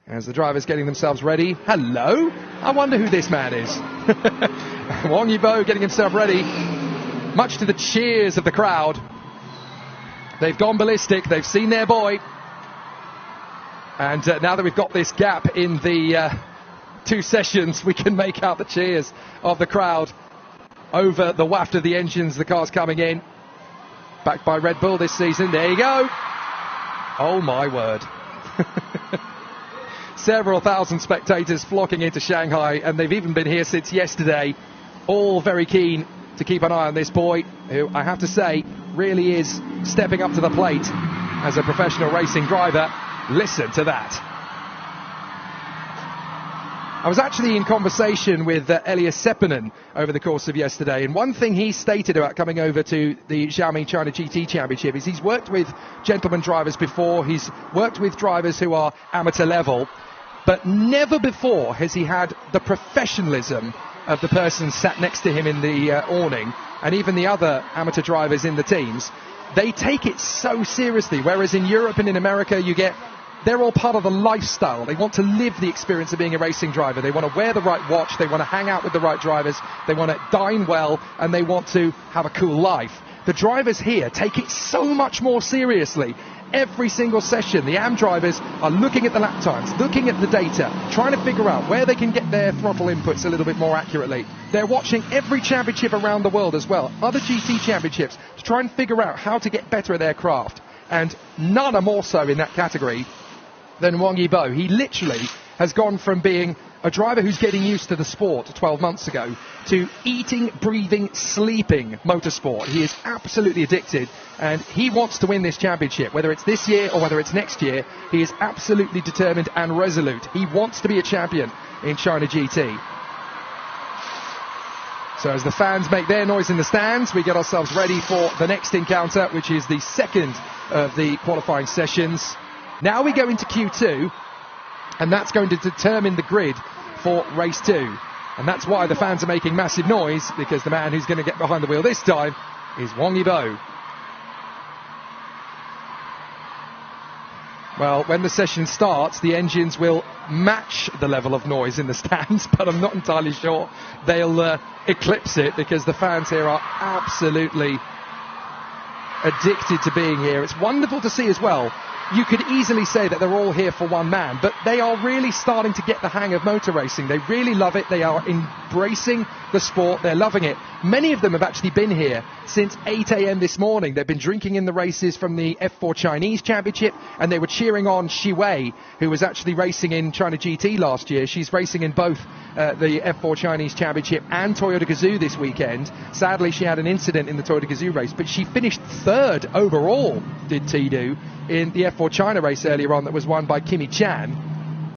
as the drivers getting themselves ready. Hello? I wonder who this man is. Wang Yibo getting himself ready, much to the cheers of the crowd. They've gone ballistic, they've seen their boy. And now that we've got this gap in the 2 sessions, we can make out the cheers of the crowd over the waft of the engines, the cars coming in. Backed by Red Bull this season. There you go. Oh my word. Several thousand spectators flocking into Shanghai, and they've even been here since yesterday. All very keen to keep an eye on this boy, who I have to say really is stepping up to the plate as a professional racing driver. Listen to that. I was actually in conversation with Elias Seppänen over the course of yesterday, and one thing he stated about coming over to the Xiaomi China GT Championship is he's worked with gentleman drivers before, he's worked with drivers who are amateur level, but never before has he had the professionalism of the person sat next to him in the awning, and even the other amateur drivers in the teams. They take it so seriously, whereas in Europe and in America they're all part of the lifestyle. They want to live the experience of being a racing driver. They want to wear the right watch, they want to hang out with the right drivers, they want to dine well, and they want to have a cool life. The drivers here take it so much more seriously. Every single session, the AM drivers are looking at the lap times, looking at the data, trying to figure out where they can get their throttle inputs a little bit more accurately. They're watching every championship around the world as well, other GT championships, to try and figure out how to get better at their craft. And none are more so in that category than Wang Yibo. He literally has gone from being a driver who's getting used to the sport 12 months ago to eating, breathing, sleeping motorsport. He is absolutely addicted, and he wants to win this championship. Whether it's this year or whether it's next year, he is absolutely determined and resolute. He wants to be a champion in China GT. So as the fans make their noise in the stands, we get ourselves ready for the next encounter, which is the second of the qualifying sessions. Now we go into Q2, and that's going to determine the grid for race 2. And that's why the fans are making massive noise, because the man who's going to get behind the wheel this time is Wang Yibo. Well, when the session starts, the engines will match the level of noise in the stands, but I'm not entirely sure they'll eclipse it, because the fans here are absolutely addicted to being here. It's wonderful to see as well. You could easily say that they're all here for one man, but they are really starting to get the hang of motor racing. They really love it. They are embracing the sport. They're loving it. Many of them have actually been here since 8 a.m. this morning. They've been drinking in the races from the F4 Chinese Championship, and they were cheering on Shi Wei, who was actually racing in China GT last year. She's racing in both the F4 Chinese Championship and Toyota Gazoo this weekend. Sadly, she had an incident in the Toyota Gazoo race, but she finished 3rd overall, did Tidu, in the F4 China race earlier on that was won by Kimi Chan.